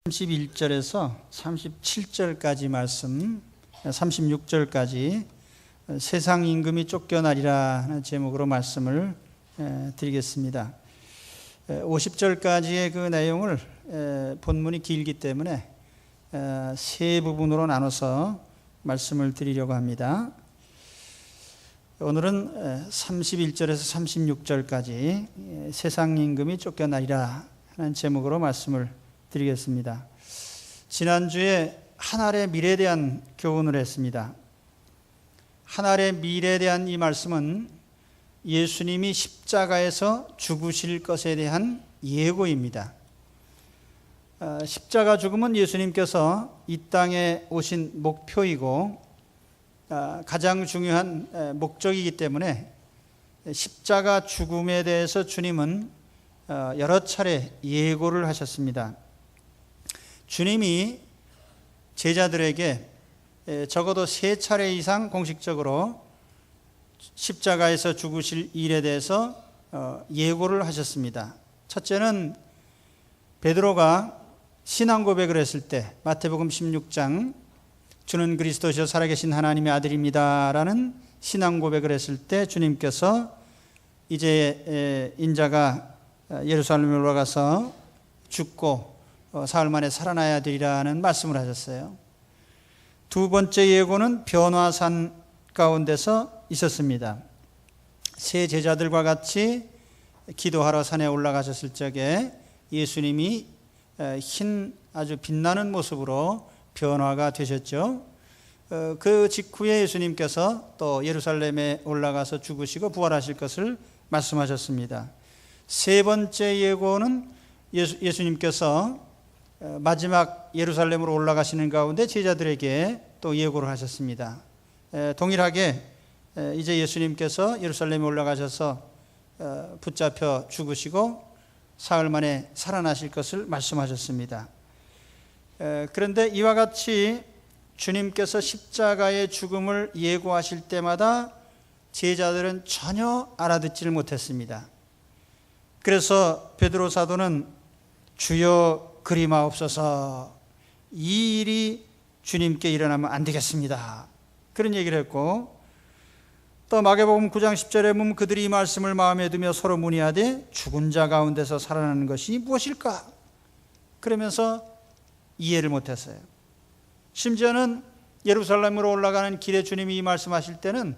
31절에서 37절까지 말씀, 36절까지 세상 임금이 쫓겨나리라 하는 제목으로 말씀을 드리겠습니다. 50절까지의 그 내용을 본문이 길기 때문에 세 부분으로 나눠서 말씀을 드리려고 합니다. 오늘은 31절에서 36절까지 세상 임금이 쫓겨나리라 하는 제목으로 말씀을 드리겠습니다. 지난주에 하늘의 미래에 대한 교훈을 했습니다. 하늘의 미래에 대한 이 말씀은 예수님이 십자가에서 죽으실 것에 대한 예고입니다. 십자가 죽음은 예수님께서 이 땅에 오신 목표이고 가장 중요한 목적이기 때문에 십자가 죽음에 대해서 주님은 여러 차례 예고를 하셨습니다. 주님이 제자들에게 적어도 3차례 이상 공식적으로 십자가에서 죽으실 일에 대해서 예고를 하셨습니다. 첫째는 베드로가 신앙 고백을 했을 때 마태복음 16장 주는 그리스도시요 살아계신 하나님의 아들입니다 라는 신앙 고백을 했을 때 주님께서 이제 인자가 예루살렘에 올라가서 죽고 사흘 만에 살아나야 되리라는 말씀을 하셨어요. 두 번째 예고는 변화산 가운데서 있었습니다. 세 제자들과 같이 기도하러 산에 올라가셨을 적에 예수님이 흰 아주 빛나는 모습으로 변화가 되셨죠. 그 직후에 예수님께서 또 예루살렘에 올라가서 죽으시고 부활하실 것을 말씀하셨습니다. 세 번째 예고는 예수님께서 마지막 예루살렘으로 올라가시는 가운데 제자들에게 또 예고를 하셨습니다. 동일하게 이제 예수님께서 예루살렘에 올라가셔서 붙잡혀 죽으시고 사흘 만에 살아나실 것을 말씀하셨습니다. 그런데 이와 같이 주님께서 십자가의 죽음을 예고하실 때마다 제자들은 전혀 알아듣지를 못했습니다. 그래서 베드로 사도는 주여 그리마옵소서, 이 일이 주님께 일어나면 안 되겠습니다, 그런 얘기를 했고, 또 마가복음 9장 10절에 보면 그들이 이 말씀을 마음에 두며 서로 문의하되 죽은 자 가운데서 살아나는 것이 무엇일까? 그러면서 이해를 못했어요. 심지어는 예루살렘으로 올라가는 길에 주님이 이 말씀하실 때는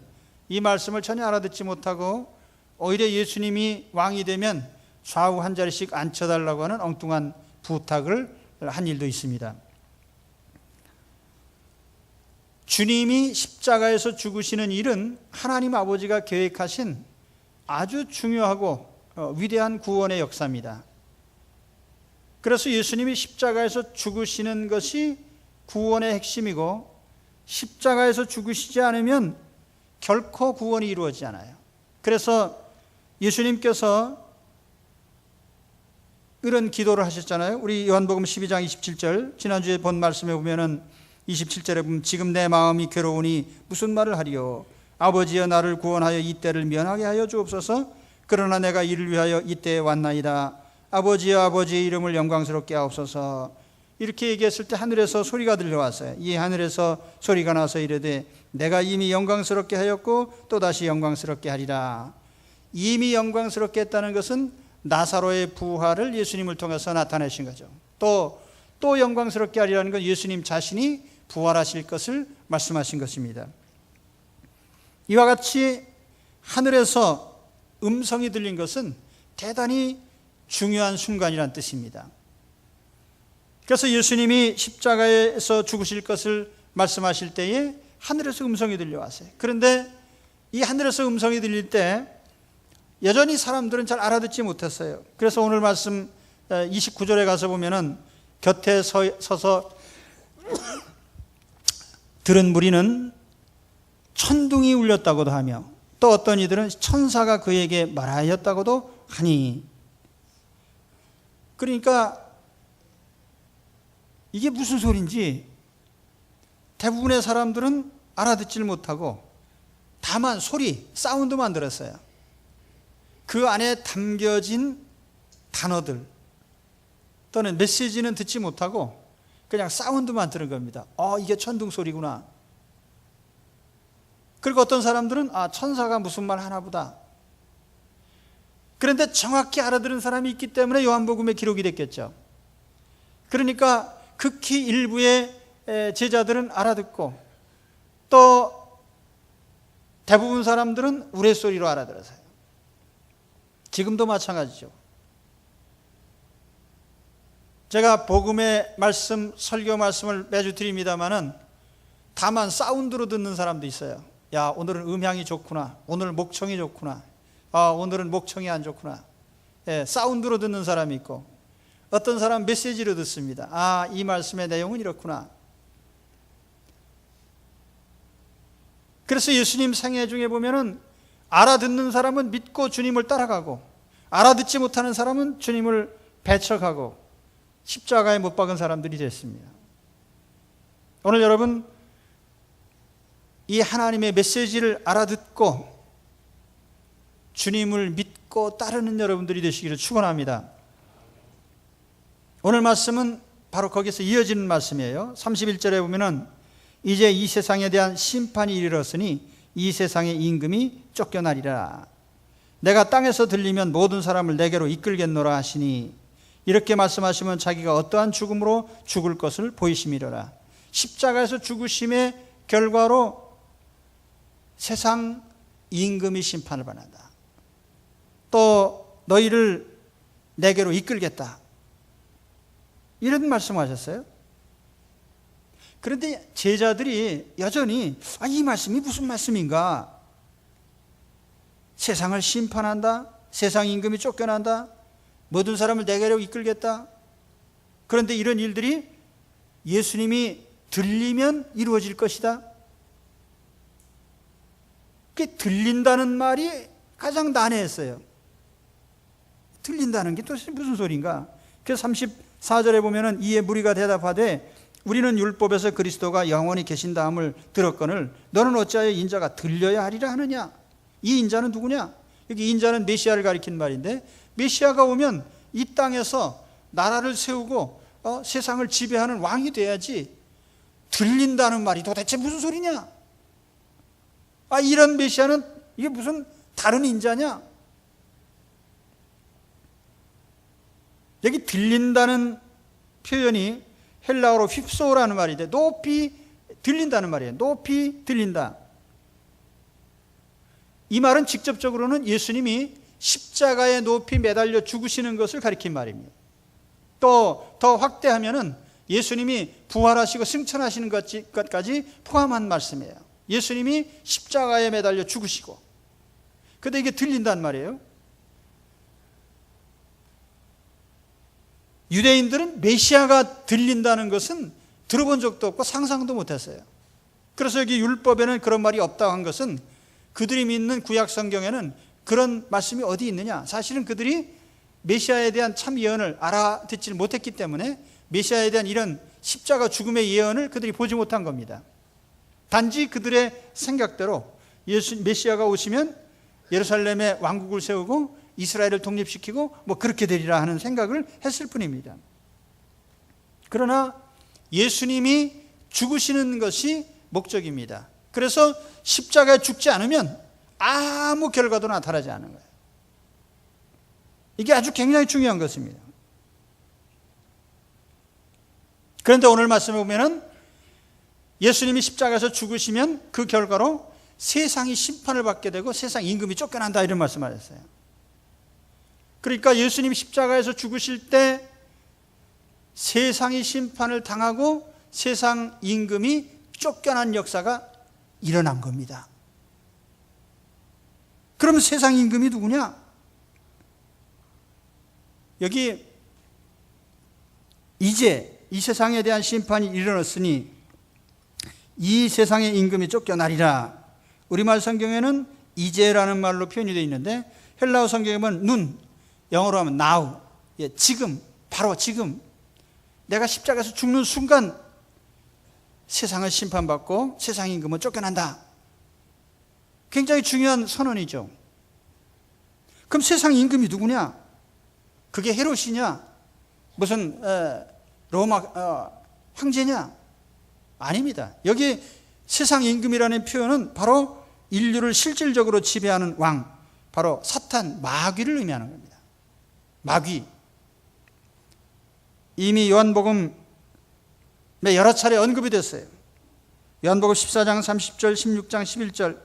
이 말씀을 전혀 알아듣지 못하고 오히려 예수님이 왕이 되면 좌우 한 자리씩 앉혀달라고 하는 엉뚱한 부탁을 한 일도 있습니다. 주님이 십자가에서 죽으시는 일은 하나님 아버지가 계획하신 아주 중요하고 위대한 구원의 역사입니다. 그래서 예수님이 십자가에서 죽으시는 것이 구원의 핵심이고, 십자가에서 죽으시지 않으면 결코 구원이 이루어지지 않아요. 그래서 예수님께서 이런 기도를 하셨잖아요. 우리 요한복음 12장 27절, 지난주에 본 말씀에 보면은 27절에 보면 지금 내 마음이 괴로우니 무슨 말을 하리요? 아버지여 나를 구원하여 이 때를 면하게 하여 주옵소서. 그러나 내가 이를 위하여 이때에 왔나이다. 아버지여 아버지의 이름을 영광스럽게 하옵소서. 이렇게 얘기했을 때 하늘에서 소리가 들려왔어요. 이 하늘에서 소리가 나서 이르되 내가 이미 영광스럽게 하였고 또다시 영광스럽게 하리라. 이미 영광스럽게 했다는 것은 나사로의 부활을 예수님을 통해서 나타내신 거죠. 또 영광스럽게 하리라는 건 예수님 자신이 부활하실 것을 말씀하신 것입니다. 이와 같이 하늘에서 음성이 들린 것은 대단히 중요한 순간이란 뜻입니다. 그래서 예수님이 십자가에서 죽으실 것을 말씀하실 때에 하늘에서 음성이 들려왔어요. 그런데 이 하늘에서 음성이 들릴 때 여전히 사람들은 잘 알아듣지 못했어요. 그래서 오늘 말씀 29절에 가서 보면은 곁에 서서 들은 무리는 천둥이 울렸다고도 하며 또 어떤 이들은 천사가 그에게 말하였다고도 하니, 그러니까 이게 무슨 소리인지 대부분의 사람들은 알아듣지를 못하고 다만 소리, 사운드만 들었어요. 그 안에 담겨진 단어들, 또는 메시지는 듣지 못하고 그냥 사운드만 들은 겁니다. 이게 천둥 소리구나. 그리고 어떤 사람들은 천사가 무슨 말 하나 보다. 그런데 정확히 알아들은 사람이 있기 때문에 요한복음에 기록이 됐겠죠. 그러니까 극히 일부의 제자들은 알아듣고 또 대부분 사람들은 우레소리로 알아들어서요. 지금도 마찬가지죠. 제가 복음의 말씀, 설교 말씀을 매주 드립니다마는 다만 사운드로 듣는 사람도 있어요. 야, 오늘은 음향이 좋구나. 오늘 목청이 좋구나. 오늘은 목청이 안 좋구나. 사운드로 듣는 사람이 있고, 어떤 사람은 메시지로 듣습니다. 이 말씀의 내용은 이렇구나. 그래서 예수님 생애 중에 보면은 알아듣는 사람은 믿고 주님을 따라가고, 알아듣지 못하는 사람은 주님을 배척하고 십자가에 못 박은 사람들이 됐습니다. 오늘 여러분, 이 하나님의 메시지를 알아듣고 주님을 믿고 따르는 여러분들이 되시기를 축원합니다. 오늘 말씀은 바로 거기서 이어지는 말씀이에요. 31절에 보면은 이제 이 세상에 대한 심판이 이르렀으니 이 세상의 임금이 쫓겨나리라. 내가 땅에서 들리면 모든 사람을 내게로 이끌겠노라 하시니, 이렇게 말씀하시면 자기가 어떠한 죽음으로 죽을 것을 보이심이로라. 십자가에서 죽으심의 결과로 세상 임금이 심판을 받는다. 또 너희를 내게로 이끌겠다, 이런 말씀하셨어요. 그런데 제자들이 여전히 이 말씀이 무슨 말씀인가? 세상을 심판한다, 세상 임금이 쫓겨난다, 모든 사람을 내게로 이끌겠다. 그런데 이런 일들이 예수님이 들리면 이루어질 것이다. 그게 들린다는 말이 가장 난해했어요. 들린다는 게 도대체 무슨 소리인가? 그래서 34절에 보면은 이에 무리가 대답하되 우리는 율법에서 그리스도가 영원히 계신다함을 들었거늘 너는 어찌하여 인자가 들려야 하리라 하느냐? 이 인자는 누구냐? 여기 인자는 메시아를 가리킨 말인데, 메시아가 오면 이 땅에서 나라를 세우고 세상을 지배하는 왕이 돼야지 들린다는 말이 도대체 무슨 소리냐? 이런 메시아는 이게 무슨 다른 인자냐? 여기 들린다는 표현이 헬라어로 휩소라는 말인데 높이 들린다는 말이에요. 높이 들린다. 이 말은 직접적으로는 예수님이 십자가에 높이 매달려 죽으시는 것을 가리킨 말입니다. 또 더 확대하면은 예수님이 부활하시고 승천하시는 것까지 포함한 말씀이에요. 예수님이 십자가에 매달려 죽으시고, 근데 이게 들린단 말이에요. 유대인들은 메시아가 들린다는 것은 들어본 적도 없고 상상도 못했어요. 그래서 여기 율법에는 그런 말이 없다고 한 것은 그들이 믿는 구약 성경에는 그런 말씀이 어디 있느냐? 사실은 그들이 메시아에 대한 참 예언을 알아듣지 못했기 때문에 메시아에 대한 이런 십자가 죽음의 예언을 그들이 보지 못한 겁니다. 단지 그들의 생각대로 메시아가 오시면 예루살렘에 왕국을 세우고 이스라엘을 독립시키고 그렇게 되리라 하는 생각을 했을 뿐입니다. 그러나 예수님이 죽으시는 것이 목적입니다. 그래서 십자가에 죽지 않으면 아무 결과도 나타나지 않는 거예요. 이게 아주 굉장히 중요한 것입니다. 그런데 오늘 말씀에 보면은 예수님이 십자가에서 죽으시면 그 결과로 세상이 심판을 받게 되고 세상 임금이 쫓겨난다, 이런 말씀을 하셨어요. 그러니까 예수님이 십자가에서 죽으실 때 세상이 심판을 당하고 세상 임금이 쫓겨난 역사가 일어난 겁니다. 그러면 세상 임금이 누구냐? 여기 이제 이 세상에 대한 심판이 일어났으니 이 세상의 임금이 쫓겨나리라. 우리말 성경에는 이제라는 말로 표현이 되어 있는데 헬라어 성경에 보면 눈, 영어로 하면 now, 지금, 바로 지금 내가 십자가에서 죽는 순간 세상을 심판받고 세상 임금은 쫓겨난다. 굉장히 중요한 선언이죠. 그럼 세상 임금이 누구냐? 그게 헤롯이냐? 무슨 로마 황제냐? 아닙니다. 여기 세상 임금이라는 표현은 바로 인류를 실질적으로 지배하는 왕, 바로 사탄, 마귀를 의미하는 겁니다. 마귀. 이미 요한복음에 여러 차례 언급이 됐어요. 요한복음 14장 30절, 16장 11절,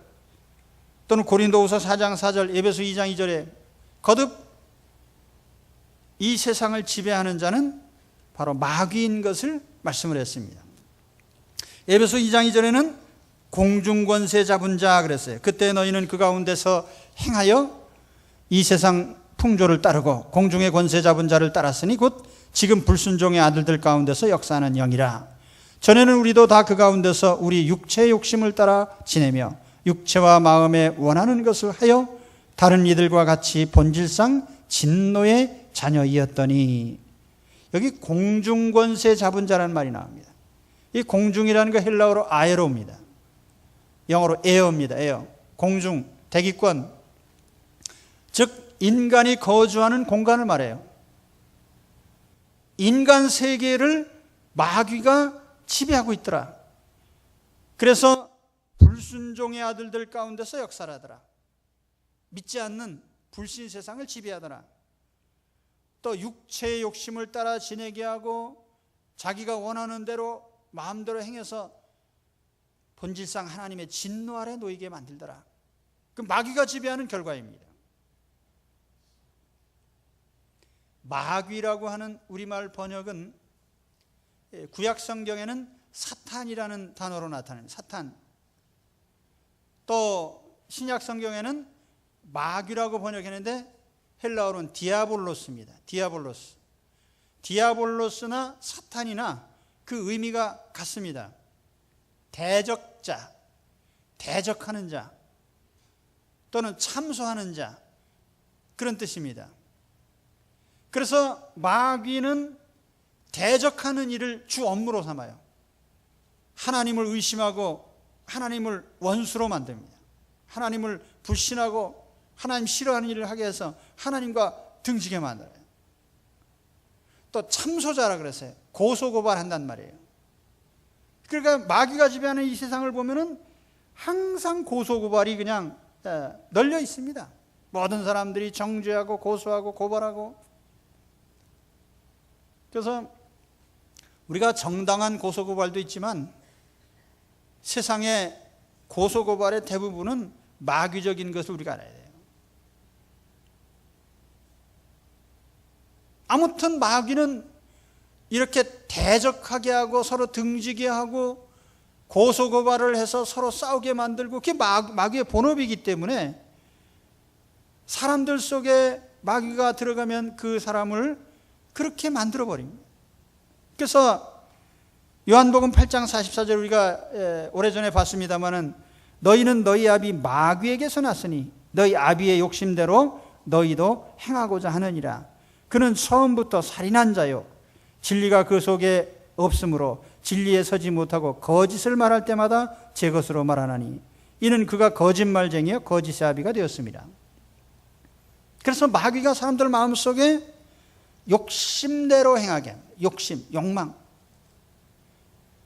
또는 고린도후서 4장 4절, 에베소 2장 2절에 거듭 이 세상을 지배하는 자는 바로 마귀인 것을 말씀을 했습니다. 에베소 2장 2절에는 공중권세 잡은 자 그랬어요. 그때 너희는 그 가운데서 행하여 이 세상 풍조를 따르고 공중의 권세 잡은 자를 따랐으니 곧 지금 불순종의 아들들 가운데서 역사하는 영이라. 전에는 우리도 다 그 가운데서 우리 육체의 욕심을 따라 지내며 육체와 마음에 원하는 것을 하여 다른 이들과 같이 본질상 진노의 자녀이었더니, 여기 공중권세 잡은 자라는 말이 나옵니다. 이 공중이라는 거 헬라어로 아에로입니다. 영어로 에어입니다. 에어. 공중, 대기권, 즉 인간이 거주하는 공간을 말해요. 인간 세계를 마귀가 지배하고 있더라. 그래서 불순종의 아들들 가운데서 역사를 하더라. 믿지 않는 불신 세상을 지배하더라. 또 육체의 욕심을 따라 지내게 하고 자기가 원하는 대로 마음대로 행해서 본질상 하나님의 진노 아래 놓이게 만들더라. 그 마귀가 지배하는 결과입니다. 마귀라고 하는 우리말 번역은 구약 성경에는 사탄이라는 단어로 나타나는 사탄, 또 신약 성경에는 마귀라고 번역했는데 헬라어로는 디아볼로스입니다. 디아볼로스. 디아볼로스나 사탄이나 그 의미가 같습니다. 대적자, 대적하는 자, 또는 참소하는 자, 그런 뜻입니다. 그래서 마귀는 대적하는 일을 주 업무로 삼아요. 하나님을 의심하고 하나님을 원수로 만듭니다. 하나님을 불신하고 하나님 싫어하는 일을 하게 해서 하나님과 등지게 만들어요. 또 참소자라 그랬어요. 고소고발한단 말이에요. 그러니까 마귀가 지배하는 이 세상을 보면은 항상 고소고발이 그냥 널려 있습니다. 모든 사람들이 정죄하고 고소하고 고발하고. 그래서 우리가 정당한 고소고발도 있지만 세상의 고소고발의 대부분은 마귀적인 것을 우리가 알아야 돼요. 아무튼 마귀는 이렇게 대적하게 하고 서로 등지게 하고 고소고발을 해서 서로 싸우게 만들고, 그게 마귀의 본업이기 때문에 사람들 속에 마귀가 들어가면 그 사람을 그렇게 만들어버립니다. 그래서 요한복음 8장 44절 우리가 오래전에 봤습니다마는 너희는 너희 아비 마귀에게서 났으니 너희 아비의 욕심대로 너희도 행하고자 하느니라. 그는 처음부터 살인한 자요 진리가 그 속에 없으므로 진리에 서지 못하고 거짓을 말할 때마다 제 것으로 말하나니 이는 그가 거짓말쟁이요 거짓의 아비가 되었습니다. 그래서 마귀가 사람들 마음속에 욕심대로 행하게 합니다. 욕심, 욕망,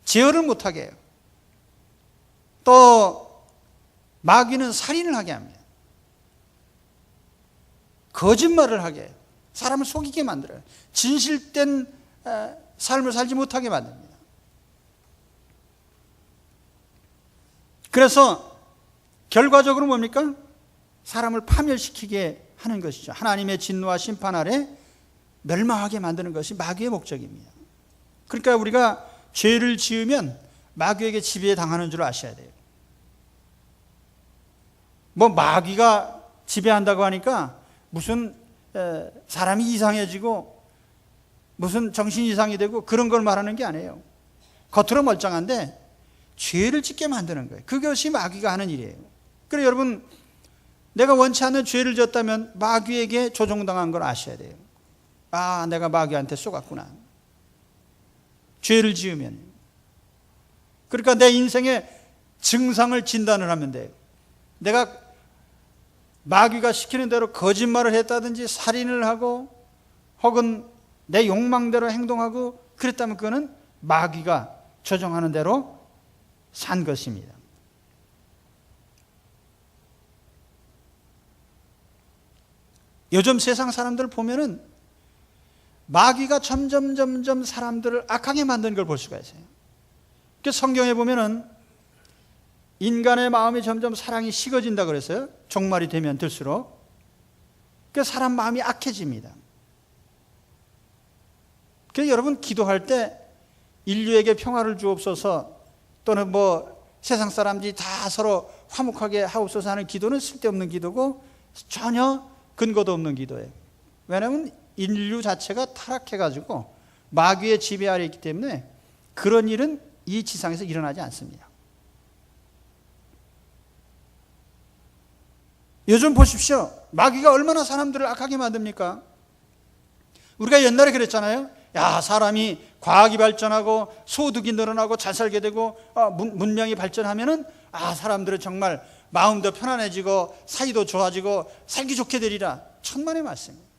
제어를 못하게 해요. 또 마귀는 살인을 하게 합니다. 거짓말을 하게 해요. 사람을 속이게 만들어요. 진실된 삶을 살지 못하게 만듭니다. 그래서 결과적으로 뭡니까? 사람을 파멸시키게 하는 것이죠. 하나님의 진노와 심판 아래 멸망하게 만드는 것이 마귀의 목적입니다. 그러니까 우리가 죄를 지으면 마귀에게 지배당하는 줄 아셔야 돼요. 뭐 마귀가 지배한다고 하니까 무슨 사람이 이상해지고 무슨 정신 이상이 되고 그런 걸 말하는 게 아니에요. 겉으로 멀쩡한데 죄를 짓게 만드는 거예요. 그것이 마귀가 하는 일이에요. 그래서 여러분, 내가 원치 않는 죄를 졌다면 마귀에게 조종당한 걸 아셔야 돼요. 아, 내가 마귀한테 쏘갔구나. 죄를 지으면. 그러니까 내 인생의 증상을 진단을 하면 돼요. 내가 마귀가 시키는 대로 거짓말을 했다든지 살인을 하고 혹은 내 욕망대로 행동하고 그랬다면 그거는 마귀가 조종하는 대로 산 것입니다. 요즘 세상 사람들 보면은 마귀가 점점 사람들을 악하게 만드는 걸 볼 수가 있어요. 그 성경에 보면은 인간의 마음이 점점 사랑이 식어진다 그랬어요. 종말이 되면 들수록. 그 사람 마음이 악해집니다. 그래서 여러분 기도할 때 인류에게 평화를 주옵소서 또는 뭐 세상 사람들이 다 서로 화목하게 하옵소서 하는 기도는 쓸데없는 기도고 전혀 근거도 없는 기도예요. 왜냐하면 인류 자체가 타락해가지고 마귀의 지배 아래 있기 때문에 그런 일은 이 지상에서 일어나지 않습니다. 요즘 보십시오. 마귀가 얼마나 사람들을 악하게 만듭니까? 우리가 옛날에 그랬잖아요. 야, 사람이 과학이 발전하고 소득이 늘어나고 잘 살게 되고 문명이 발전하면은 사람들은 정말 마음도 편안해지고 사이도 좋아지고 살기 좋게 되리라. 천만의 말씀입니다.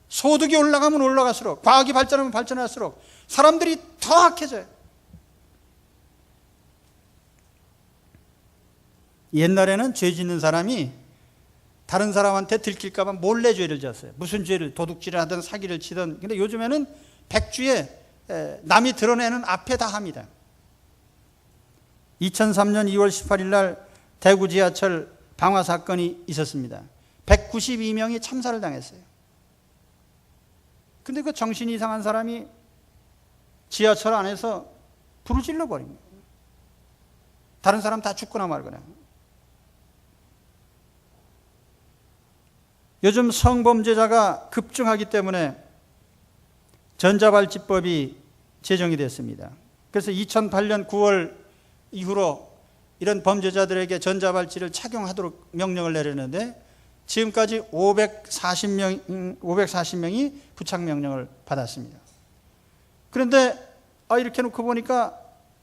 소득이 올라가면 올라갈수록, 과학이 발전하면 발전할수록 사람들이 더 악해져요. 옛날에는 죄 짓는 사람이 다른 사람한테 들킬까 봐 몰래 죄를 졌어요. 무슨 죄를, 도둑질을 하든 사기를 치든. 근데 요즘에는 백주에 남이 드러내는 앞에 다 합니다. 2003년 2월 18일 날 대구 지하철 방화 사건이 있었습니다. 192명이 참사를 당했어요. 근데 그 정신이 이상한 사람이 지하철 안에서 불을 질러버립니다. 다른 사람 다 죽거나 말거나. 요즘 성범죄자가 급증하기 때문에 전자발찌법이 제정이 됐습니다. 그래서 2008년 9월 이후로 이런 범죄자들에게 전자발찌를 착용하도록 명령을 내렸는데 지금까지 540명이 부착 명령을 받았습니다. 그런데 이렇게 놓고 보니까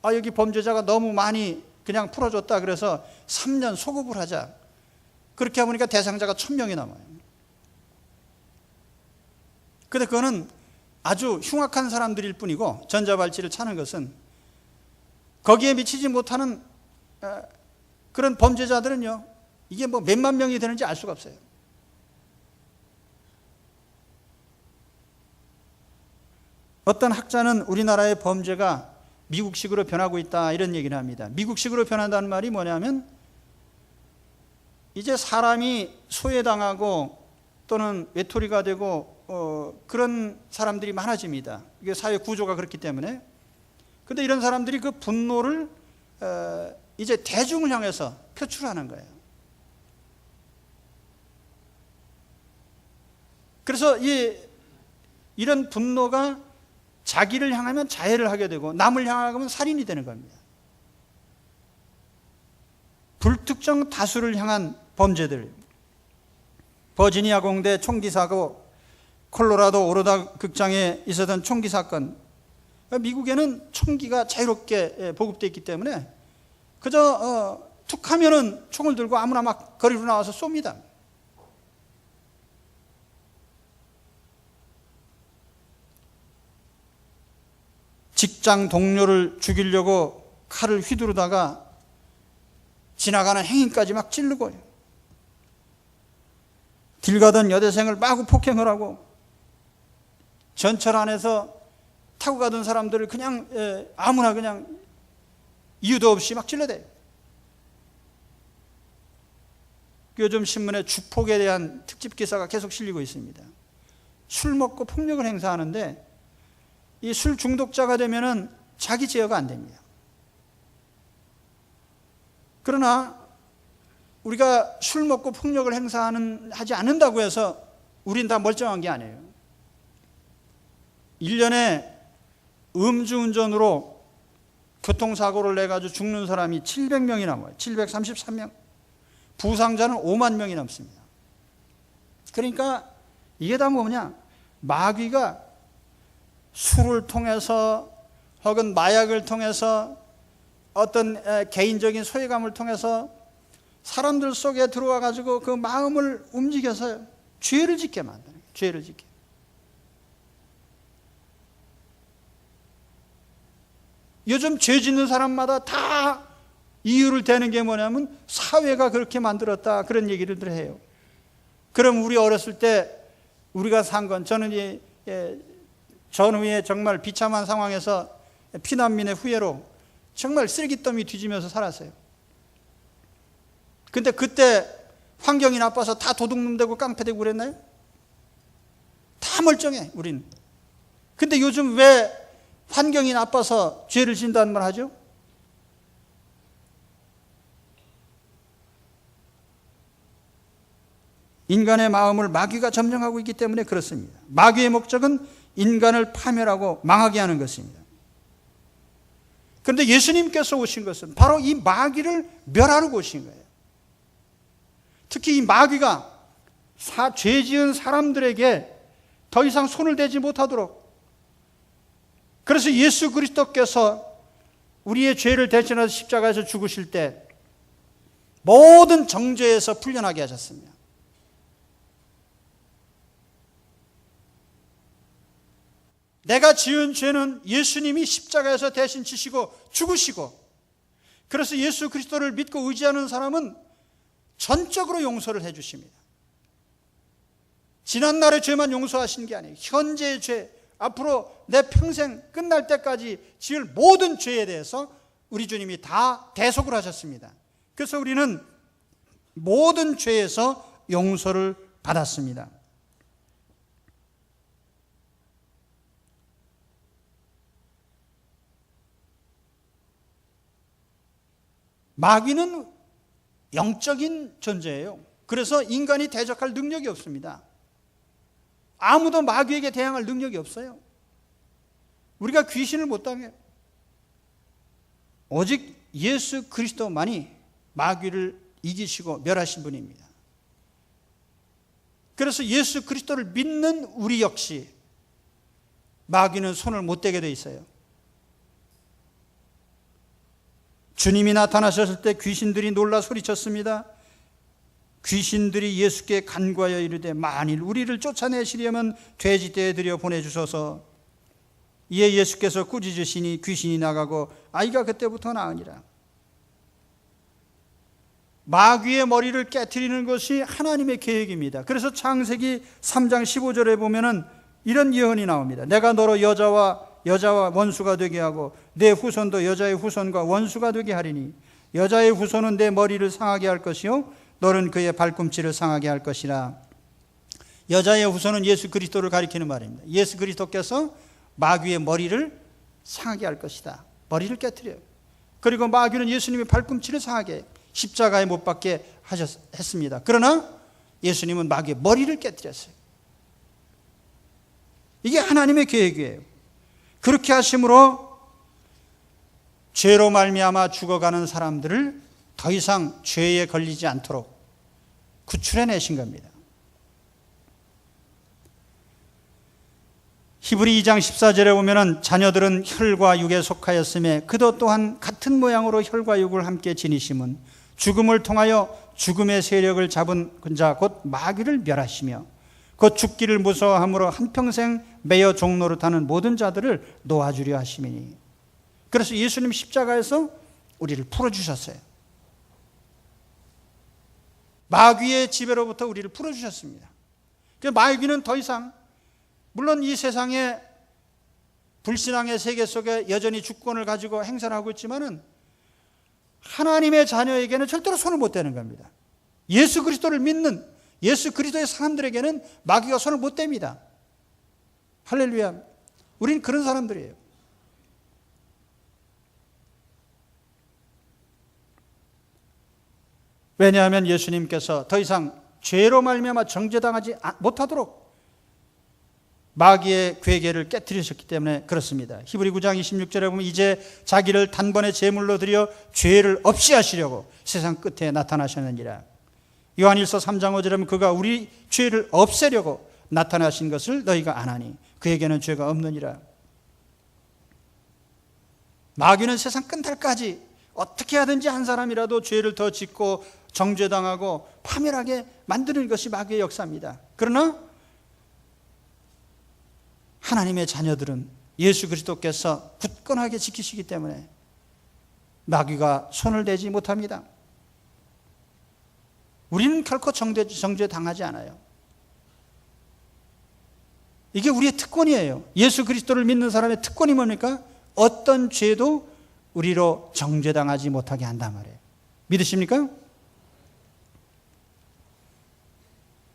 여기 범죄자가 너무 많이 그냥 풀어줬다 그래서 3년 소급을 하자. 그렇게 해보니까 대상자가 1000명이 넘어요. 근데 그거는 아주 흉악한 사람들일 뿐이고 전자발찌를 차는 것은 거기에 미치지 못하는 그런 범죄자들은요, 이게 뭐 몇만 명이 되는지 알 수가 없어요. 어떤 학자는 우리나라의 범죄가 미국식으로 변하고 있다 이런 얘기를 합니다. 미국식으로 변한다는 말이 뭐냐면 이제 사람이 소외당하고 또는 외톨이가 되고 그런 사람들이 많아집니다. 이게 사회 구조가 그렇기 때문에. 그런데 이런 사람들이 그 분노를 이제 대중을 향해서 표출하는 거예요. 그래서 이런 분노가 자기를 향하면 자해를 하게 되고 남을 향하면 살인이 되는 겁니다. 불특정 다수를 향한 범죄들, 버지니아 공대 총기 사고, 콜로라도 오로다 극장에 있었던 총기 사건, 미국에는 총기가 자유롭게 보급되어 있기 때문에 그저 툭 하면은 총을 들고 아무나 막 거리로 나와서 쏩니다. 직장 동료를 죽이려고 칼을 휘두르다가 지나가는 행인까지 막 찌르고, 길 가던 여대생을 마구 폭행을 하고, 전철 안에서 타고 가던 사람들을 그냥 아무나 그냥 이유도 없이 막 찔러대요. 요즘 신문에 주폭에 대한 특집 기사가 계속 실리고 있습니다. 술 먹고 폭력을 행사하는데 이 술 중독자가 되면은 자기 제어가 안 됩니다. 그러나 우리가 술 먹고 폭력을 하지 않는다고 해서 우린 다 멀쩡한 게 아니에요. 1년에 음주운전으로 교통사고를 내가지고 죽는 사람이 700명이 넘어요. 733명. 부상자는 5만 명이 넘습니다. 그러니까 이게 다 뭐냐? 마귀가 술을 통해서 혹은 마약을 통해서 어떤 개인적인 소외감을 통해서 사람들 속에 들어와 가지고 그 마음을 움직여서 죄를 짓게 만드는 거예요. 죄를 짓게. 요즘 죄 짓는 사람마다 다 이유를 대는 게 뭐냐면 사회가 그렇게 만들었다, 그런 얘기를 해요. 그럼 우리 어렸을 때 우리가 산 건, 저는 전후에 정말 비참한 상황에서 피난민의 후예로 정말 쓰레기더미 뒤지면서 살았어요. 근데 그때 환경이 나빠서 다 도둑놈 되고 깡패 되고 그랬나요? 다 멀쩡해 우린. 근데 요즘 왜 환경이 나빠서 죄를 짓는다는 말 하죠? 인간의 마음을 마귀가 점령하고 있기 때문에 그렇습니다. 마귀의 목적은 인간을 파멸하고 망하게 하는 것입니다. 그런데 예수님께서 오신 것은 바로 이 마귀를 멸하러 오신 거예요. 특히 이 마귀가 죄 지은 사람들에게 더 이상 손을 대지 못하도록, 그래서 예수 그리스도께서 우리의 죄를 대신해서 십자가에서 죽으실 때 모든 정죄에서 풀려나게 하셨습니다. 내가 지은 죄는 예수님이 십자가에서 대신 지시고 죽으시고, 그래서 예수 그리스도를 믿고 의지하는 사람은 전적으로 용서를 해 주십니다. 지난날의 죄만 용서하시는 게 아니에요. 현재의 죄, 앞으로 내 평생 끝날 때까지 지을 모든 죄에 대해서 우리 주님이 다 대속을 하셨습니다. 그래서 우리는 모든 죄에서 용서를 받았습니다. 마귀는 영적인 존재예요. 그래서 인간이 대적할 능력이 없습니다. 아무도 마귀에게 대항할 능력이 없어요. 우리가 귀신을 못 당해요. 오직 예수 그리스도만이 마귀를 이기시고 멸하신 분입니다. 그래서 예수 그리스도를 믿는 우리 역시 마귀는 손을 못 대게 돼 있어요. 주님이 나타나셨을 때 귀신들이 놀라 소리쳤습니다. 귀신들이 예수께 간구하여 이르되 만일 우리를 쫓아내시려면 돼지떼에 들여 보내주소서. 이에 예수께서 꾸짖으시니 귀신이 나가고 아이가 그때부터 나으니라. 마귀의 머리를 깨트리는 것이 하나님의 계획입니다. 그래서 창세기 3장 15절에 보면은 이런 예언이 나옵니다. 내가 너로 여자와 원수가 되게 하고 내 후손도 여자의 후손과 원수가 되게 하리니 여자의 후손은 내 머리를 상하게 할 것이요 너는 그의 발꿈치를 상하게 할 것이라. 여자의 후손은 예수 그리스도를 가리키는 말입니다. 예수 그리스도께서 마귀의 머리를 상하게 할 것이다. 머리를 깨트려요. 그리고 마귀는 예수님의 발꿈치를 상하게 십자가에 못 박게 했습니다. 그러나 예수님은 마귀의 머리를 깨뜨렸어요. 이게 하나님의 계획이에요. 그렇게 하심으로 죄로 말미암아 죽어가는 사람들을 더 이상 죄에 걸리지 않도록 구출해내신 겁니다. 히브리 2장 14절에 보면 자녀들은 혈과 육에 속하였음에 그도 또한 같은 모양으로 혈과 육을 함께 지니심은 죽음을 통하여 죽음의 세력을 잡은 자 곧 마귀를 멸하시며 곧 죽기를 무서워함으로 한평생 매여 종노릇하는 모든 자들을 놓아주려 하심이니. 그래서 예수님 십자가에서 우리를 풀어주셨어요. 마귀의 지배로부터 우리를 풀어주셨습니다. 마귀는 더 이상, 물론 이 세상에 불신앙의 세계 속에 여전히 주권을 가지고 행사를 하고 있지만은 하나님의 자녀에게는 절대로 손을 못 대는 겁니다. 예수 그리스도를 믿는 예수 그리스도의 사람들에게는 마귀가 손을 못 댑니다. 할렐루야. 우린 그런 사람들이에요. 왜냐하면 예수님께서 더 이상 죄로 말미암아 정죄당하지 못하도록 마귀의 괴계를 깨뜨리셨기 때문에 그렇습니다. 히브리 9장 26절에 보면 이제 자기를 단번에 제물로 드려 죄를 없이 하시려고 세상 끝에 나타나셨느니라. 요한일서 3장 5절에 보면 그가 우리 죄를 없애려고 나타나신 것을 너희가 아나니 그에게는 죄가 없느니라. 마귀는 세상 끝날까지 어떻게 하든지 한 사람이라도 죄를 더 짓고 정죄당하고 파멸하게 만드는 것이 마귀의 역사입니다. 그러나 하나님의 자녀들은 예수 그리스도께서 굳건하게 지키시기 때문에 마귀가 손을 대지 못합니다. 우리는 결코 정죄당하지 않아요. 이게 우리의 특권이에요. 예수 그리스도를 믿는 사람의 특권이 뭡니까? 어떤 죄도 우리로 정죄당하지 못하게 한단 말이에요. 믿으십니까?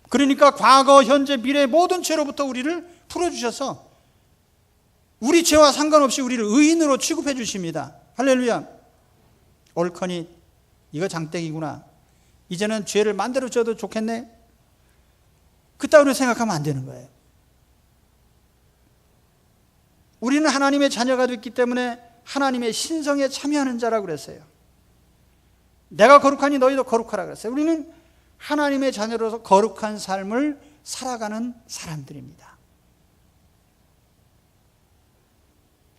그러니까 과거, 현재, 미래의 모든 죄로부터 우리를 풀어주셔서 우리 죄와 상관없이 우리를 의인으로 취급해 주십니다. 할렐루야. 옳거니 이거 장땡이구나. 이제는 죄를 만들어 줘도 좋겠네. 그따위로 생각하면 안 되는 거예요. 우리는 하나님의 자녀가 됐기 때문에 하나님의 신성에 참여하는 자라고 그랬어요. 내가 거룩하니 너희도 거룩하라 그랬어요. 우리는 하나님의 자녀로서 거룩한 삶을 살아가는 사람들입니다.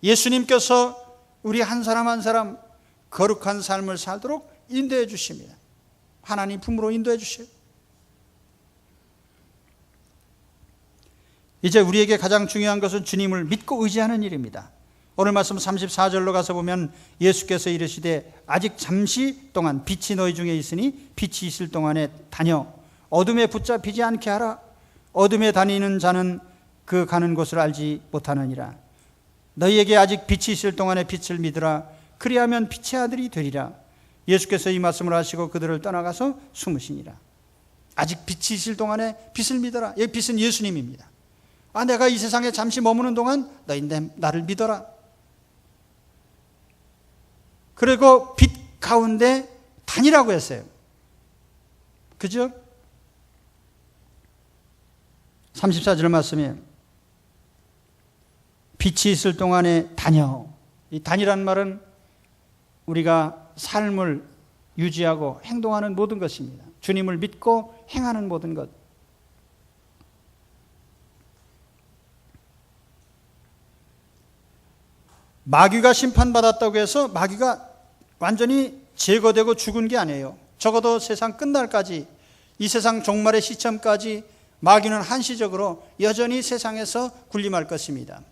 예수님께서 우리 한 사람 한 사람 거룩한 삶을 살도록 인도해 주십니다. 하나님 품으로 인도해 주셔요. 이제 우리에게 가장 중요한 것은 주님을 믿고 의지하는 일입니다. 오늘 말씀 34절로 가서 보면 예수께서 이르시되 아직 잠시 동안 빛이 너희 중에 있으니 빛이 있을 동안에 다녀 어둠에 붙잡히지 않게 하라. 어둠에 다니는 자는 그 가는 곳을 알지 못하느니라. 너희에게 아직 빛이 있을 동안에 빛을 믿으라. 그리하면 빛의 아들이 되리라. 예수께서 이 말씀을 하시고 그들을 떠나가서 숨으시니라. 아직 빛이 있을 동안에 빛을 믿어라. 이 빛은 예수님입니다. 내가 이 세상에 잠시 머무는 동안 너희 나를 믿어라. 그리고 빛 가운데 다니라고 했어요. 그죠? 34절 말씀에 빛이 있을 동안에 다녀. 이 다니라는 말은 우리가 삶을 유지하고 행동하는 모든 것입니다. 주님을 믿고 행하는 모든 것. 마귀가 심판받았다고 해서 마귀가 완전히 제거되고 죽은 게 아니에요. 적어도 세상 끝날까지, 이 세상 종말의 시점까지 마귀는 한시적으로 여전히 세상에서 군림할 것입니다.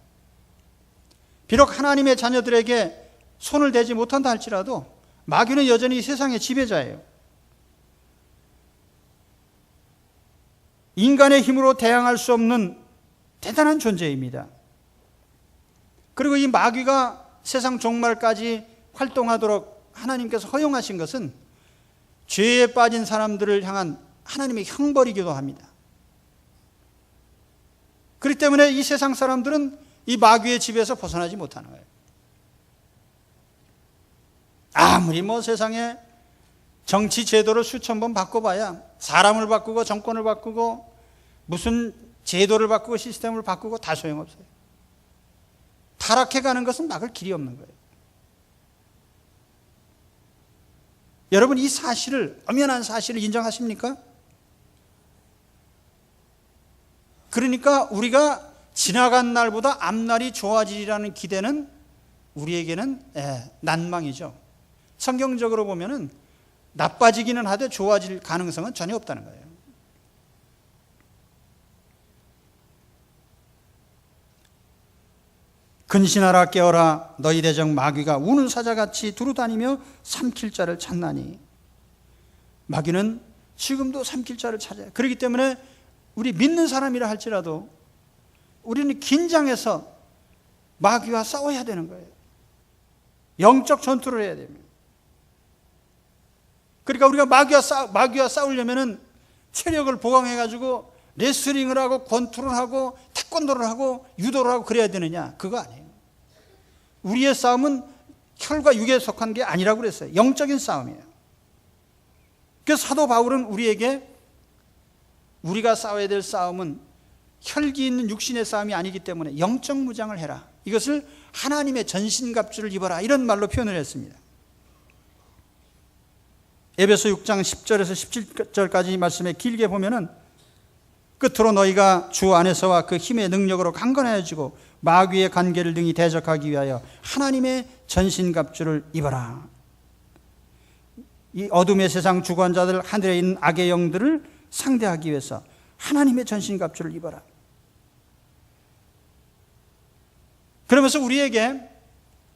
비록 하나님의 자녀들에게 손을 대지 못한다 할지라도 마귀는 여전히 세상의 지배자예요. 인간의 힘으로 대항할 수 없는 대단한 존재입니다. 그리고 이 마귀가 세상 종말까지 활동하도록 하나님께서 허용하신 것은 죄에 빠진 사람들을 향한 하나님의 형벌이기도 합니다. 그렇기 때문에 이 세상 사람들은 이 마귀의 지배에서 벗어나지 못하는 거예요. 아무리 세상에 정치 제도를 수천 번 바꿔봐야 사람을 바꾸고 정권을 바꾸고 무슨 제도를 바꾸고 시스템을 바꾸고 다 소용없어요. 타락해가는 것은 막을 길이 없는 거예요. 여러분 이 사실을, 엄연한 사실을 인정하십니까? 그러니까 우리가 지나간 날보다 앞날이 좋아지리라는 기대는 우리에게는 난망이죠. 성경적으로 보면은 나빠지기는 하되 좋아질 가능성은 전혀 없다는 거예요. 근신하라 깨어라. 너희 대적 마귀가 우는 사자같이 두루다니며 삼킬 자를 찾나니. 마귀는 지금도 삼킬 자를 찾아요. 그렇기 때문에 우리 믿는 사람이라 할지라도 우리는 긴장해서 마귀와 싸워야 되는 거예요. 영적 전투를 해야 됩니다. 그러니까 우리가 마귀와 싸우려면은 체력을 보강해가지고 레슬링을 하고 권투를 하고 태권도를 하고 유도를 하고 그래야 되느냐? 그거 아니에요. 우리의 싸움은 혈과 육에 속한 게 아니라고 그랬어요. 영적인 싸움이에요. 그래서 사도 바울은 우리에게 우리가 싸워야 될 싸움은 혈기 있는 육신의 싸움이 아니기 때문에 영적 무장을 해라. 이것을 하나님의 전신갑주를 입어라. 이런 말로 표현을 했습니다. 에베소 6장 10절에서 17절까지 말씀에 길게 보면은 끝으로 너희가 주 안에서와 그 힘의 능력으로 강건해지고 마귀의 관계를 능히 대적하기 위하여 하나님의 전신갑주를 입어라. 이 어둠의 세상 주관자들, 하늘에 있는 악의 영들을 상대하기 위해서 하나님의 전신갑주를 입어라. 그러면서 우리에게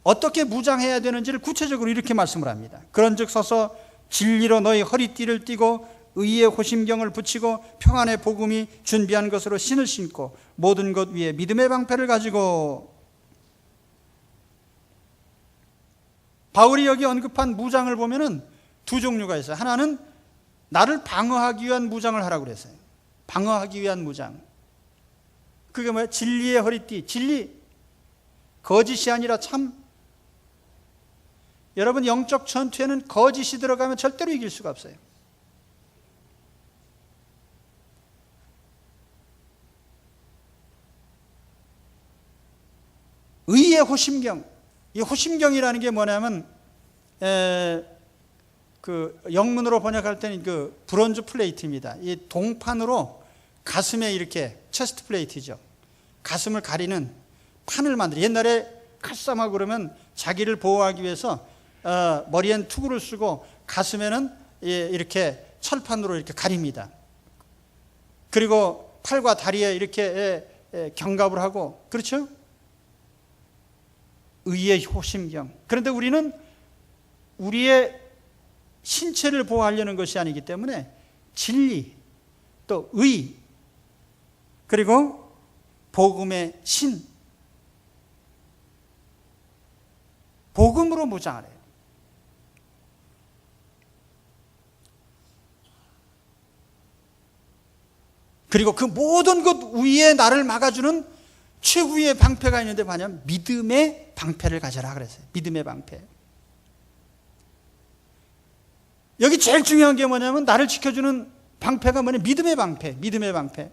어떻게 무장해야 되는지를 구체적으로 이렇게 말씀을 합니다. 그런즉 서서 진리로 너희 허리띠를 띠고 의의 호심경을 붙이고 평안의 복음이 준비한 것으로 신을 신고 모든 것 위에 믿음의 방패를 가지고. 바울이 여기 언급한 무장을 보면은 두 종류가 있어요. 하나는 나를 방어하기 위한 무장을 하라고 그랬어요. 방어하기 위한 무장. 그게 뭐예요? 진리의 허리띠. 진리. 거짓이 아니라 참. 여러분, 영적 전투에는 거짓이 들어가면 절대로 이길 수가 없어요. 의의 호심경. 이 호심경이라는 게 뭐냐면 그 영문으로 번역할 때는 그 브론즈 플레이트입니다. 이 동판으로 가슴에 이렇게 체스트 플레이트죠. 가슴을 가리는 판을 만들어. 옛날에 칼싸움하고 그러면 자기를 보호하기 위해서 머리엔 투구를 쓰고 가슴에는 이렇게 철판으로 이렇게 가립니다. 그리고 팔과 다리에 이렇게 경갑을 하고, 그렇죠? 의의 호심경. 그런데 우리는 우리의 신체를 보호하려는 것이 아니기 때문에 진리, 또 의, 그리고 복음의 신, 복음으로 무장을 해요. 그리고 그 모든 것 위에 나를 막아주는 최후의 방패가 있는데 뭐냐면 믿음의 방패를 가져라 그랬어요. 믿음의 방패. 여기 제일 중요한 게 뭐냐면 나를 지켜주는 방패가 뭐냐? 믿음의 방패. 믿음의 방패.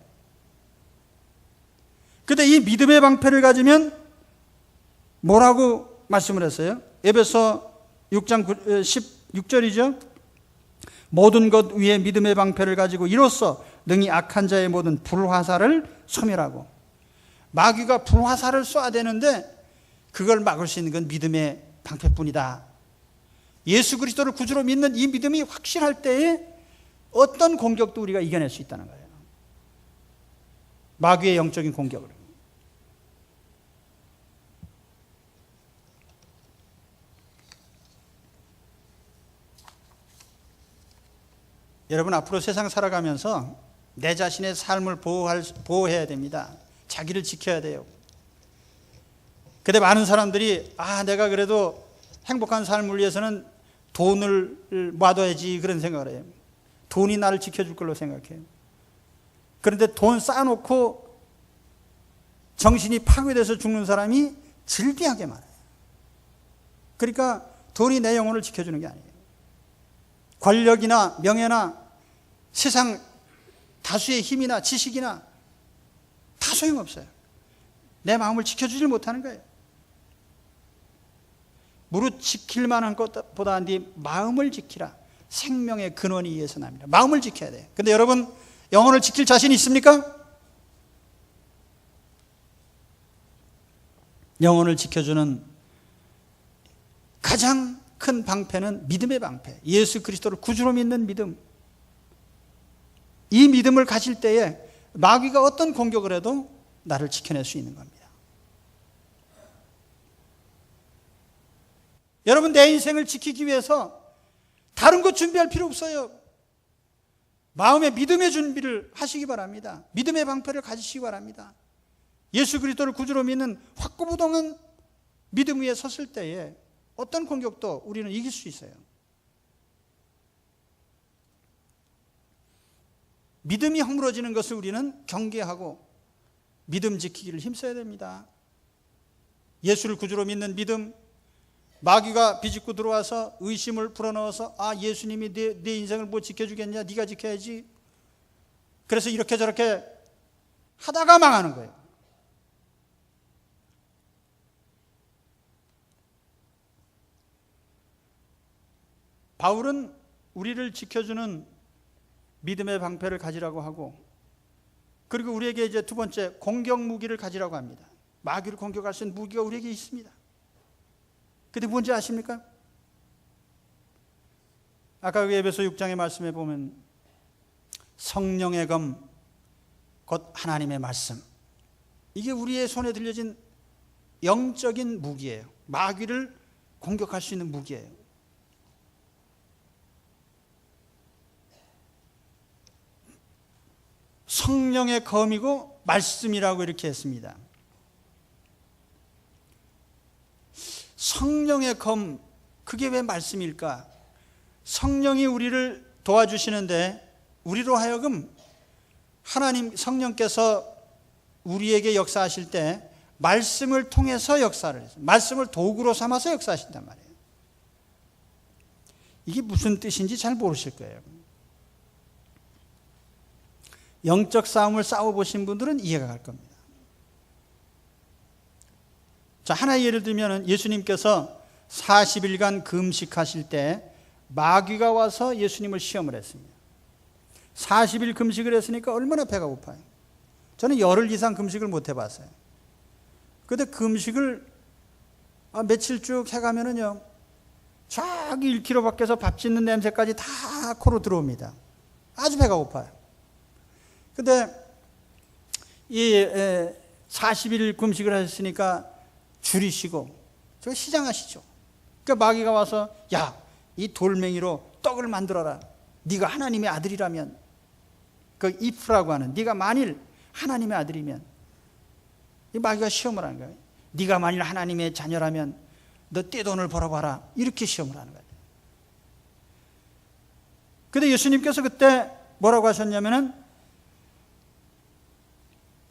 근데 이 믿음의 방패를 가지면 뭐라고 말씀을 했어요? 에베소 6장 16절이죠. 모든 것 위에 믿음의 방패를 가지고 이로써 능히 악한 자의 모든 불화살을 소멸하고. 마귀가 불화살을 쏴야 되는데 그걸 막을 수 있는 건 믿음의 방패뿐이다. 예수 그리스도를 구주로 믿는 이 믿음이 확실할 때에 어떤 공격도 우리가 이겨낼 수 있다는 거예요. 마귀의 영적인 공격을. 여러분, 앞으로 세상 살아가면서 내 자신의 삶을 보호해야 됩니다. 자기를 지켜야 돼요. 근데 많은 사람들이 내가 그래도 행복한 삶을 위해서는 돈을 모아둬야지 그런 생각을 해요. 돈이 나를 지켜줄 걸로 생각해요. 그런데 돈 쌓아놓고 정신이 파괴돼서 죽는 사람이 질비하게 많아요. 그러니까 돈이 내 영혼을 지켜주는 게 아니에요. 권력이나 명예나 세상 다수의 힘이나 지식이나 다 소용없어요. 내 마음을 지켜주질 못하는 거예요. 무릇 지킬 만한 것보다 네 마음을 지키라. 생명의 근원이 이에서 납니다. 마음을 지켜야 돼요. 근데 여러분, 영혼을 지킬 자신 있습니까? 영혼을 지켜주는 가장 큰 방패는 믿음의 방패. 예수 그리스도를 구주로 믿는 믿음. 이 믿음을 가질 때에 마귀가 어떤 공격을 해도 나를 지켜낼 수 있는 겁니다. 여러분, 내 인생을 지키기 위해서 다른 것 준비할 필요 없어요. 마음의 믿음의 준비를 하시기 바랍니다. 믿음의 방패를 가지시기 바랍니다. 예수 그리스도를 구주로 믿는 확고부동한 믿음 위에 섰을 때에 어떤 공격도 우리는 이길 수 있어요. 믿음이 허물어지는 것을 우리는 경계하고 믿음 지키기를 힘써야 됩니다. 예수를 구주로 믿는 믿음, 마귀가 비집고 들어와서 의심을 불어넣어서 예수님이 내 인생을 뭐 지켜주겠냐, 네가 지켜야지. 그래서 이렇게 저렇게 하다가 망하는 거예요. 바울은 우리를 지켜주는 믿음의 방패를 가지라고 하고, 그리고 우리에게 이제 두 번째 공격 무기를 가지라고 합니다. 마귀를 공격할 수 있는 무기가 우리에게 있습니다. 근데 뭔지 아십니까? 아까 그 에베소 6장의 말씀에 보면 성령의 검, 곧 하나님의 말씀, 이게 우리의 손에 들려진 영적인 무기예요. 마귀를 공격할 수 있는 무기예요. 성령의 검이고 말씀이라고 이렇게 했습니다. 성령의 검, 그게 왜 말씀일까? 성령이 우리를 도와주시는데 우리로 하여금 하나님 성령께서 우리에게 역사하실 때 말씀을 통해서 역사를 해서 말씀을 도구로 삼아서 역사하신단 말이에요. 이게 무슨 뜻인지 잘 모르실 거예요. 영적 싸움을 싸워보신 분들은 이해가 갈 겁니다. 자, 하나의 예를 들면 예수님께서 40일간 금식하실 때 마귀가 와서 예수님을 시험을 했습니다. 40일 금식을 했으니까 얼마나 배가 고파요. 저는 열흘 이상 금식을 못 해봤어요. 그런데 금식을 며칠 쭉 해가면은요, 저기 1km 밖에서 밥 짓는 냄새까지 다 코로 들어옵니다. 아주 배가 고파요. 근데 이 40일 금식을 하셨으니까 줄이시고 저 시장하시죠. 그러니까 마귀가 와서 야, 이 돌멩이로 떡을 만들어라. 네가 하나님의 아들이라면, 그 if라고 하는, 네가 만일 하나님의 아들이면, 이 마귀가 시험을 하는 거예요. 네가 만일 하나님의 자녀라면 너 떼돈을 벌어봐라. 이렇게 시험을 하는 거예요. 근데 예수님께서 그때 뭐라고 하셨냐면은,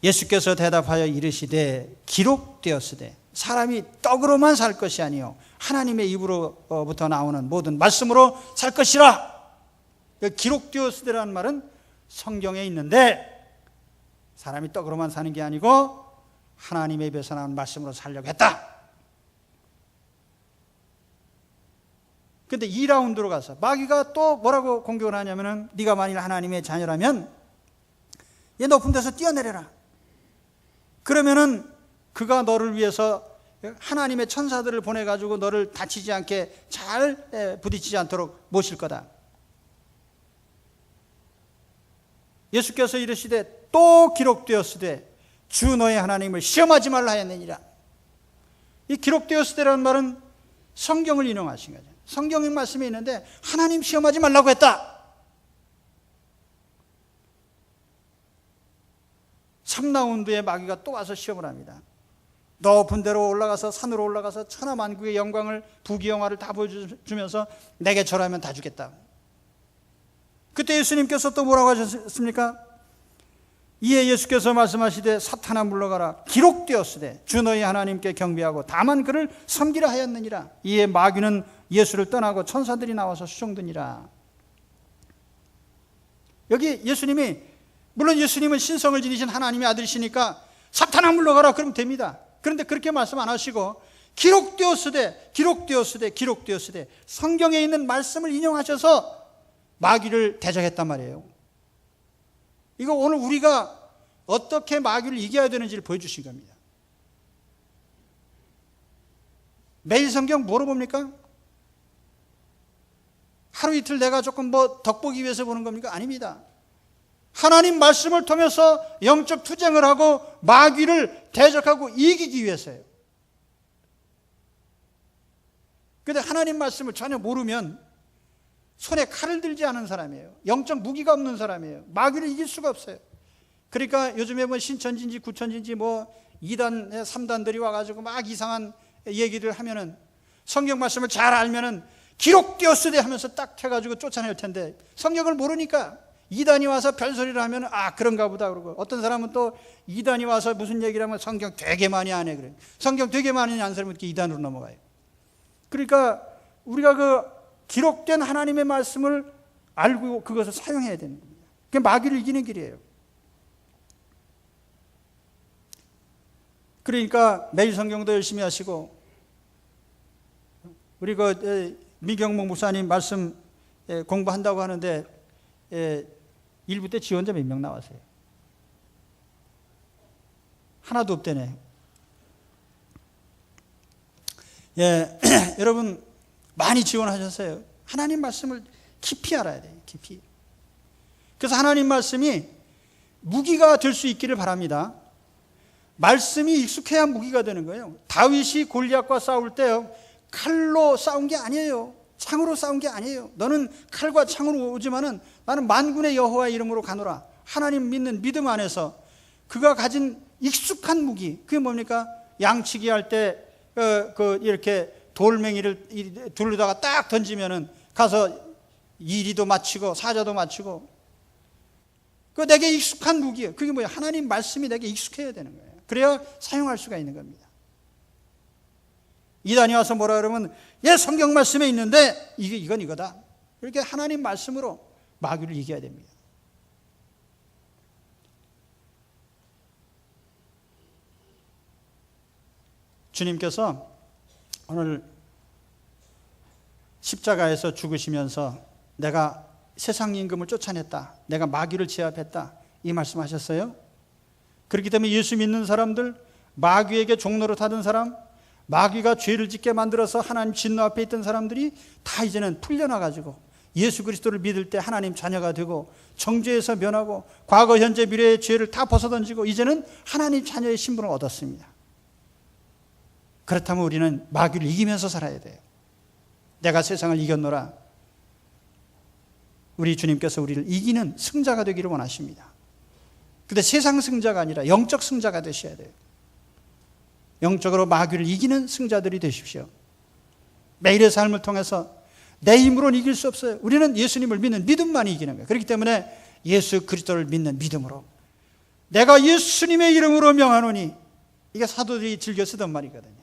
예수께서 대답하여 이르시되 기록되었으되 사람이 떡으로만 살 것이 아니요 하나님의 입으로부터 나오는 모든 말씀으로 살 것이라. 기록되었으되라는 말은 성경에 있는데 사람이 떡으로만 사는 게 아니고 하나님의 입에서 나온 말씀으로 살려고 했다. 근데 2라운드로 가서 마귀가 또 뭐라고 공격을 하냐면은, 네가 만일 하나님의 자녀라면 얘 높은 데서 뛰어내려라. 그러면은 그가 너를 위해서 하나님의 천사들을 보내가지고 너를 다치지 않게 잘 부딪히지 않도록 모실 거다. 예수께서 이르시되 또 기록되었으되 주 너의 하나님을 시험하지 말라 하였느니라. 이 기록되었으되라는 말은 성경을 인용하신 거죠. 성경의 말씀에 있는데 하나님 시험하지 말라고 했다. 3라운드에 마귀가 또 와서 시험을 합니다. 높은 데로 올라가서, 산으로 올라가서 천하만국의 영광을, 부귀영화를 다 보여주면서 내게 절하면 다 주겠다. 그때 예수님께서 또 뭐라고 하셨습니까? 이에 예수께서 말씀하시되 사탄아 물러가라. 기록되었으되 주 너희 하나님께 경배하고 다만 그를 섬기라 하였느니라. 이에 마귀는 예수를 떠나고 천사들이 나와서 수종드니라. 여기 예수님이, 물론 예수님은 신성을 지니신 하나님의 아들이시니까 사탄아 물러가라 그러면 됩니다. 그런데 그렇게 말씀 안 하시고 기록되었으되 기록되었으되 기록되었으되 성경에 있는 말씀을 인용하셔서 마귀를 대적했단 말이에요. 이거 오늘 우리가 어떻게 마귀를 이겨야 되는지를 보여주신 겁니다. 매일 성경 뭐로 봅니까? 하루 이틀 내가 조금 덕보기 위해서 보는 겁니까? 아닙니다. 하나님 말씀을 통해서 영적 투쟁을 하고 마귀를 대적하고 이기기 위해서예요. 그런데 하나님 말씀을 전혀 모르면 손에 칼을 들지 않은 사람이에요. 영적 무기가 없는 사람이에요. 마귀를 이길 수가 없어요. 그러니까 요즘에 신천지인지 구천지인지 이단 3단들이 와가지고 막 이상한 얘기를 하면은 성경 말씀을 잘 알면은 기록되었으되 하면서 딱 해가지고 쫓아낼 텐데 성경을 모르니까 이단이 와서 별소리를 하면 그런가 보다 그러고, 어떤 사람은 또 이단이 와서 무슨 얘기를 하면 성경 되게 많이 안 해 그래. 성경 되게 많이 안 사람은 이렇게 이단으로 넘어가요. 그러니까 우리가 그 기록된 하나님의 말씀을 알고 그것을 사용해야 되는 겁니다. 그게 마귀를 이기는 길이에요. 그러니까 매일 성경도 열심히 하시고, 우리 미경목 목사님 말씀 공부한다고 하는데 1부 때 지원자 몇 명 나왔어요? 하나도 없대네. 여러분 많이 지원하셨어요. 하나님 말씀을 깊이 알아야 돼요. 깊이. 그래서 하나님 말씀이 무기가 될 수 있기를 바랍니다. 말씀이 익숙해야 무기가 되는 거예요. 다윗이 골리앗과 싸울 때요, 칼로 싸운 게 아니에요. 창으로 싸운 게 아니에요. 너는 칼과 창으로 오지만은 나는 만군의 여호와의 이름으로 가노라. 하나님 믿는 믿음 안에서 그가 가진 익숙한 무기, 그게 뭡니까? 양치기 할 때 이렇게 돌멩이를 둘러다가 딱 던지면은 가서 이리도 맞추고 사자도 맞추고, 그 내게 익숙한 무기예요. 그게 뭐예요? 하나님 말씀이 내게 익숙해야 되는 거예요. 그래야 사용할 수가 있는 겁니다. 이단이 와서 뭐라 그러면 성경 말씀에 있는데 이건 이거다. 이렇게 하나님 말씀으로 마귀를 이겨야 됩니다. 주님께서 오늘 십자가에서 죽으시면서 내가 세상 임금을 쫓아냈다, 내가 마귀를 제압했다, 이 말씀하셨어요. 그렇기 때문에 예수 믿는 사람들, 마귀에게 종노릇하던 사람, 마귀가 죄를 짓게 만들어서 하나님 진노 앞에 있던 사람들이 다 이제는 풀려나가지고 예수 그리스도를 믿을 때 하나님 자녀가 되고 정죄에서 면하고 과거 현재 미래의 죄를 다 벗어던지고 이제는 하나님 자녀의 신분을 얻었습니다. 그렇다면 우리는 마귀를 이기면서 살아야 돼요. 내가 세상을 이겼노라. 우리 주님께서 우리를 이기는 승자가 되기를 원하십니다. 근데 세상 승자가 아니라 영적 승자가 되셔야 돼요. 영적으로 마귀를 이기는 승자들이 되십시오. 매일의 삶을 통해서 내 힘으로는 이길 수 없어요. 우리는 예수님을 믿는 믿음만이 이기는 거예요. 그렇기 때문에 예수 그리스도를 믿는 믿음으로, 내가 예수님의 이름으로 명하노니, 이게 사도들이 즐겨 쓰던 말이거든요.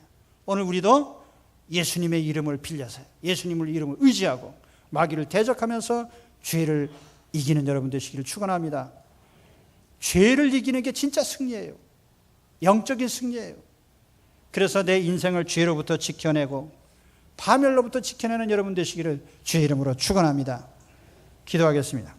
오늘 우리도 예수님의 이름을 빌려서 예수님의 이름을 의지하고 마귀를 대적하면서 죄를 이기는 여러분 되시기를 축원합니다. 죄를 이기는 게 진짜 승리예요. 영적인 승리예요. 그래서 내 인생을 죄로부터 지켜내고 파멸로부터 지켜내는 여러분 되시기를 주의 이름으로 축원합니다. 기도하겠습니다.